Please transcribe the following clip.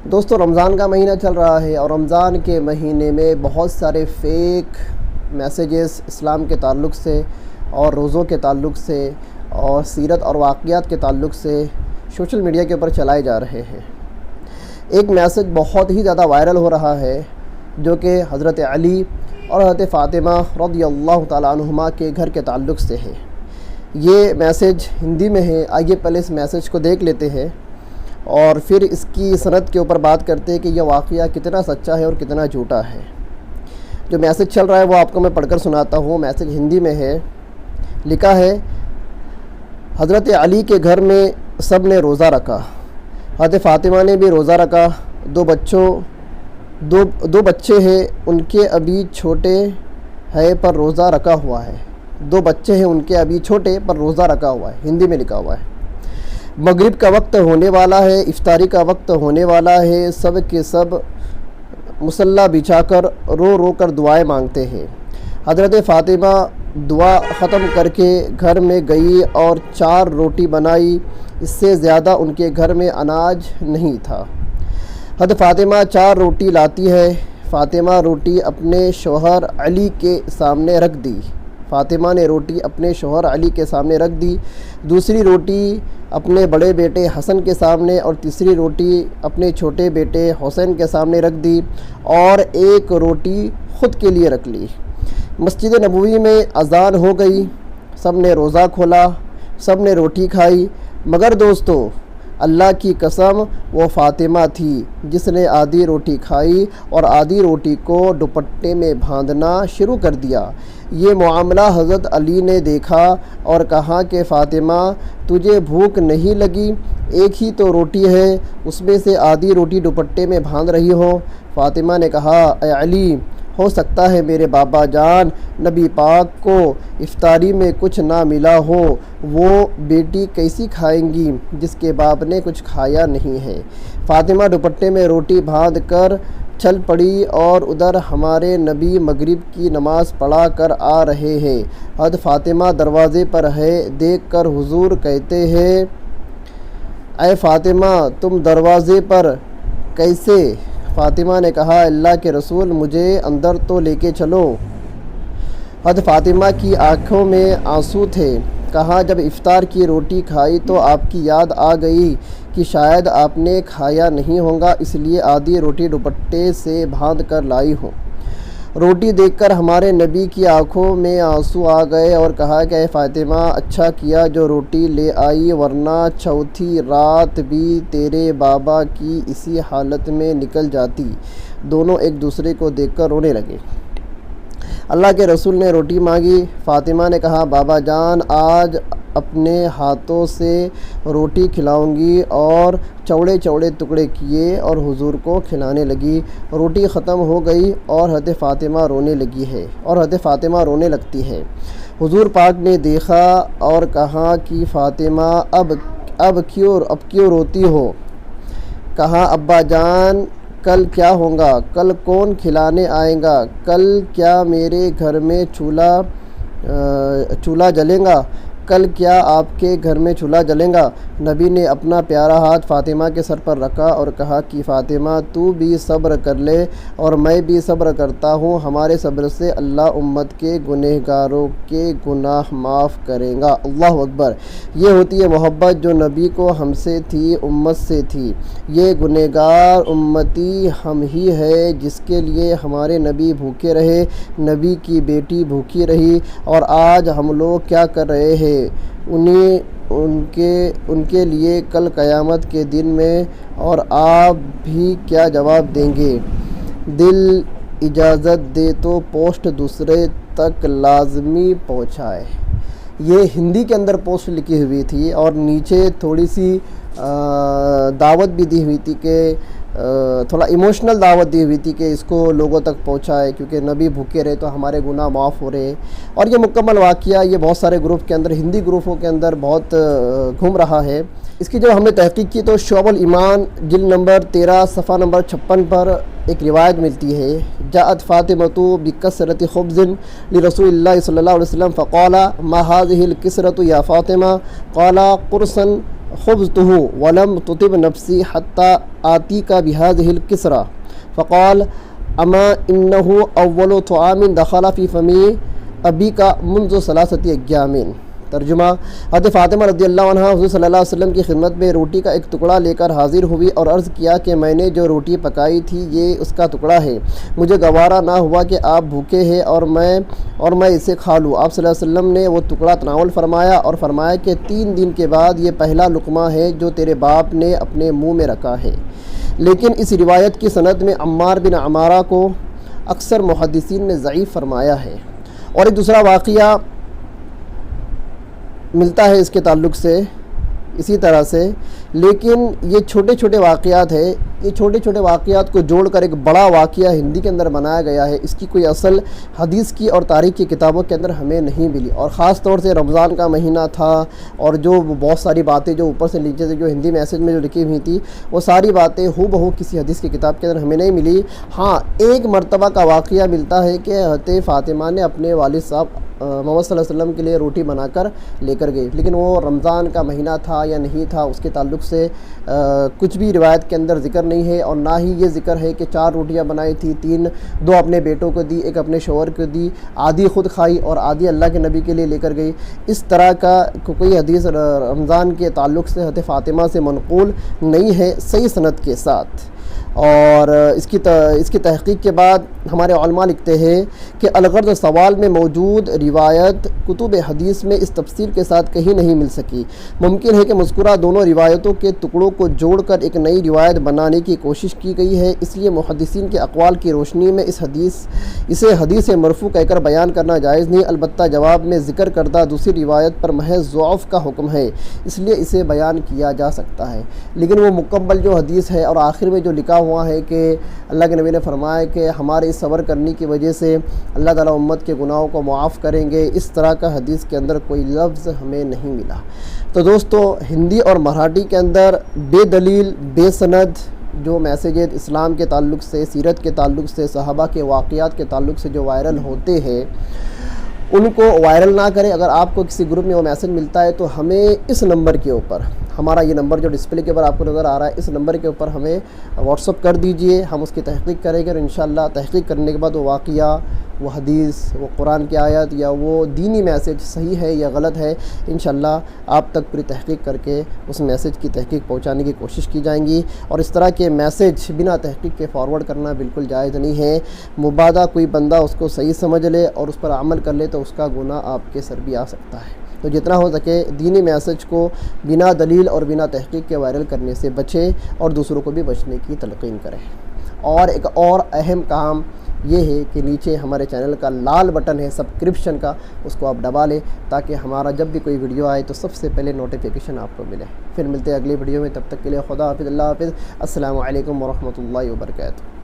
دوستو رمضان کا مہینہ چل رہا ہے اور رمضان کے مہینے میں بہت سارے فیک میسیجز اسلام کے تعلق سے اور روزوں کے تعلق سے اور سیرت اور واقعات کے تعلق سے سوشل میڈیا کے اوپر چلائے جا رہے ہیں۔ ایک میسیج بہت ہی زیادہ وائرل ہو رہا ہے جو کہ حضرت علی اور حضرت فاطمہ رضی اللہ تعالیٰ عنہما کے گھر کے تعلق سے ہے۔ یہ میسیج ہندی میں ہے، آئیے پہلے اس میسیج کو دیکھ لیتے ہیں اور پھر اس کی سند کے اوپر بات کرتے ہیں کہ یہ واقعہ کتنا سچا ہے اور کتنا جھوٹا ہے۔ جو میسیج چل رہا ہے وہ آپ کو میں پڑھ کر سناتا ہوں۔ میسیج ہندی میں ہے، لکھا ہے حضرت علی کے گھر میں سب نے روزہ رکھا، حضرت فاطمہ نے بھی روزہ رکھا، دو بچے ہیں ان کے ابھی چھوٹے ہے پر روزہ رکھا ہوا ہے، دو بچے ہیں ان کے ابھی چھوٹے پر روزہ رکھا ہوا ہے، ہندی میں لکھا ہوا ہے۔ مغرب کا وقت ہونے والا ہے، افطاری کا وقت ہونے والا ہے، سب کے سب مصلی بچھا کر رو رو کر دعائیں مانگتے ہیں۔ حضرت فاطمہ دعا ختم کر کے گھر میں گئی اور 4 روٹی بنائی، اس سے زیادہ ان کے گھر میں اناج نہیں تھا۔ حضرت فاطمہ 4 روٹی لاتی ہے، فاطمہ روٹی اپنے شوہر علی کے سامنے رکھ دی، فاطمہ نے روٹی اپنے شوہر علی کے سامنے رکھ دی، دوسری روٹی اپنے بڑے بیٹے حسن کے سامنے اور تیسری روٹی اپنے چھوٹے بیٹے حسین کے سامنے رکھ دی اور ایک روٹی خود کے لیے رکھ لی۔ مسجد نبوی میں اذان ہو گئی، سب نے روزہ کھولا، سب نے روٹی کھائی، مگر دوستو اللہ کی قسم وہ فاطمہ تھی جس نے آدھی روٹی کھائی اور آدھی روٹی کو دوپٹے میں باندھنا شروع کر دیا۔ یہ معاملہ حضرت علی نے دیکھا اور کہا کہ فاطمہ تجھے بھوک نہیں لگی؟ ایک ہی تو روٹی ہے، اس میں سے آدھی روٹی دوپٹے میں باندھ رہی ہو۔ فاطمہ نے کہا اے علی، ہو سکتا ہے میرے بابا جان نبی پاک کو افطاری میں کچھ نہ ملا ہو، وہ بیٹی کیسی کھائیں گی جس کے باپ نے کچھ کھایا نہیں ہے۔ فاطمہ دوپٹے میں روٹی باندھ کر چل پڑی اور ادھر ہمارے نبی مغرب کی نماز پڑھا کر آ رہے ہیں۔ حضرت فاطمہ دروازے پر ہے، دیکھ کر حضور کہتے ہیں اے فاطمہ تم دروازے پر کیسے؟ فاطمہ نے کہا اللہ کے رسول مجھے اندر تو لے کے چلو۔ حضرت فاطمہ کی آنکھوں میں آنسو تھے۔ کہا جب افطار کی روٹی کھائی تو آپ کی یاد آ گئی کہ شاید آپ نے کھایا نہیں ہوگا، اس لیے آدھی روٹی دوپٹے سے باندھ کر لائی ہوں۔ روٹی دیکھ کر ہمارے نبی کی آنکھوں میں آنسو آ گئے اور کہا کہ اے فاطمہ اچھا کیا جو روٹی لے آئی، ورنہ چوتھی رات بھی تیرے بابا کی اسی حالت میں نکل جاتی۔ دونوں ایک دوسرے کو دیکھ کر رونے لگے۔ اللہ کے رسول نے روٹی مانگی۔ فاطمہ نے کہا بابا جان آج اپنے ہاتھوں سے روٹی کھلاؤں گی، اور چوڑے چوڑے ٹکڑے کیے اور حضور کو کھلانے لگی۔ روٹی ختم ہو گئی اور حضرت فاطمہ رونے لگتی ہے۔ حضور پاک نے دیکھا اور کہا کہ فاطمہ اب کیوں روتی ہو؟ کہا ابا جان کل کیا ہوگا؟ کل کون کھلانے آئے گا؟ کل کیا میرے گھر میں چولہا جلے گا؟ کل کیا آپ کے گھر میں چولہا جلے گا؟ نبی نے اپنا پیارا ہاتھ فاطمہ کے سر پر رکھا اور کہا کہ فاطمہ تو بھی صبر کر لے اور میں بھی صبر کرتا ہوں، ہمارے صبر سے اللہ امت کے گنہگاروں کے گناہ معاف کرے گا۔ اللہ اکبر۔ یہ ہوتی ہے محبت جو نبی کو ہم سے تھی، امت سے تھی۔ یہ گنہگار امتی ہم ہی ہے جس کے لیے ہمارے نبی بھوکے رہے، نبی کی بیٹی بھوکی رہی، اور آج ہم لوگ کیا کر رہے ہیں ان کے لیے کل قیامت کے دن میں، اور آپ بھی کیا جواب دیں گے؟ دل اجازت دے تو پوسٹ دوسرے تک لازمی پہنچائے۔ یہ ہندی کے اندر پوسٹ لکھی ہوئی تھی اور نیچے تھوڑی سی دعوت بھی دی ہوئی تھی کہ تھوڑا ایموشنل دعوت دی ہوئی تھی کہ اس کو لوگوں تک پہنچائے کیونکہ نبی بھوکے رہے تو ہمارے گناہ معاف ہو رہے۔ اور یہ مکمل واقعہ یہ بہت سارے گروپ کے اندر، ہندی گروپوں کے اندر بہت گھوم رہا ہے۔ اس کی جب ہم نے تحقیق کی تو شعب الایمان جلد نمبر 13 صفحہ نمبر 56 پر ایک روایت ملتی ہے، جاءت فاطمۃ بکسرۃ خبز لرسول اللہ صلی اللہ علیہ وسلم فقال ما هذه الكسرۃ یا فاطمہ قال قرصا خبزته ولم تطب نفسی حتی آتی کا بهذه الكسرى فقال اما انه اول طعام دخل فی فمی ابی کا منذ 3 ایام۔ ترجمہ: حضرت فاطمہ رضی اللہ عنہ حضور صلی اللہ علیہ وسلم کی خدمت میں روٹی کا ایک ٹکڑا لے کر حاضر ہوئی اور عرض کیا کہ میں نے جو روٹی پکائی تھی یہ اس کا ٹکڑا ہے، مجھے گوارا نہ ہوا کہ آپ بھوکے ہیں اور میں اسے کھا لوں۔ آپ صلی اللہ علیہ وسلم نے وہ ٹکڑا تناول فرمایا اور فرمایا کہ 3 دن کے بعد یہ پہلا لقمہ ہے جو تیرے باپ نے اپنے منہ میں رکھا ہے۔ لیکن اس روایت کی سند میں عمار بن عمارہ کو اکثر محدثین نے ضعیف فرمایا ہے۔ اور ایک دوسرا واقعہ ملتا ہے اس کے تعلق سے اسی طرح سے، لیکن یہ چھوٹے چھوٹے واقعات ہیں، یہ چھوٹے چھوٹے واقعات کو جوڑ کر ایک بڑا واقعہ ہندی کے اندر بنایا گیا ہے۔ اس کی کوئی اصل حدیث کی اور تاریخ کی کتابوں کے اندر ہمیں نہیں ملی، اور خاص طور سے رمضان کا مہینہ تھا اور جو بہت ساری باتیں جو اوپر سے نیچے سے جو ہندی میسج میں جو لکھی ہوئی تھی وہ ساری باتیں ہو بہو کسی حدیث کی کتاب کے اندر ہمیں نہیں ملی۔ ہاں، ایک مرتبہ کا واقعہ ملتا ہے کہ حضرت فاطمہ نے اپنے والد صاحب محمد صلی اللہ علیہ وسلم کے لیے روٹی بنا کر لے کر گئی، لیکن وہ رمضان کا مہینہ تھا یا نہیں تھا اس کے تعلق سے کچھ بھی روایت کے اندر ذکر نہیں ہے، اور نہ ہی یہ ذکر ہے کہ 4 روٹیاں بنائی تھی، 2 اپنے بیٹوں کو دی، 1 اپنے شوہر کو دی، آدھی خود کھائی اور آدھی اللہ کے نبی کے لیے لے کر گئی۔ اس طرح کا کوئی حدیث رمضان کے تعلق سے حضرت فاطمہ سے منقول نہیں ہے صحیح سند کے ساتھ۔ اور اس کی تحقیق کے بعد ہمارے علماء لکھتے ہیں کہ الغرض سوال میں موجود روایت کتب حدیث میں اس تفصیل کے ساتھ کہیں نہیں مل سکی۔ ممکن ہے کہ مذکورہ دونوں روایتوں کے ٹکڑوں کو جوڑ کر ایک نئی روایت بنانے کی کوشش کی گئی ہے، اس لیے محدثین کے اقوال کی روشنی میں اسے حدیث مرفوع کہہ کر بیان کرنا جائز نہیں۔ البتہ جواب میں ذکر کردہ دوسری روایت پر محض ضعف کا حکم ہے، اس لیے اسے بیان کیا جا سکتا ہے، لیکن وہ مکمل جو حدیث ہے اور آخر میں جو لکھا ہوا ہے کہ اللہ کے نبی نے فرمایا کہ ہمارے اس صبر کرنے کی وجہ سے اللہ تعالیٰ امت کے گناہوں کو معاف کریں گے، اس طرح کا حدیث کے اندر کوئی لفظ ہمیں نہیں ملا۔ تو دوستو، ہندی اور مراٹھی کے اندر بے دلیل بے سند جو میسیجز اسلام کے تعلق سے، سیرت کے تعلق سے، صحابہ کے واقعات کے تعلق سے جو وائرل ہوتے ہیں ان کو وائرل نہ کریں۔ اگر آپ کو کسی گروپ میں وہ میسیج ملتا ہے تو ہمیں اس نمبر کے اوپر، ہمارا یہ نمبر جو ڈسپلے کے اوپر آپ کو نظر آ رہا ہے، اس نمبر کے اوپر ہمیں واٹس اپ کر دیجئے، ہم اس کی تحقیق کریں گے، اور انشاءاللہ تحقیق کرنے کے بعد وہ واقعہ، وہ حدیث، وہ قرآن کی آیت یا وہ دینی میسیج صحیح ہے یا غلط ہے، انشاءاللہ آپ تک پوری تحقیق کر کے اس میسیج کی تحقیق پہنچانے کی کوشش کی جائیں گی۔ اور اس طرح کے میسیج بنا تحقیق کے فارورڈ کرنا بالکل جائز نہیں ہے۔ مبادا کوئی بندہ اس کو صحیح سمجھ لے اور اس پر عمل کر لے تو اس کا گناہ آپ کے سر بھی آ سکتا ہے۔ تو جتنا ہو سکے دینی میسیج کو بنا دلیل اور بنا تحقیق کے وائرل کرنے سے بچیں اور دوسروں کو بھی بچنے کی تلقین کریں۔ اور ایک اور اہم کام یہ ہے کہ نیچے ہمارے چینل کا لال بٹن ہے سبسکرپشن کا، اس کو آپ دبا لیں تاکہ ہمارا جب بھی کوئی ویڈیو آئے تو سب سے پہلے نوٹیفیکیشن آپ کو ملے۔ پھر ملتے ہیں اگلی ویڈیو میں، تب تک کے لیے خدا حافظ، اللہ حافظ، السلام علیکم ورحمۃ اللہ وبرکاتہ۔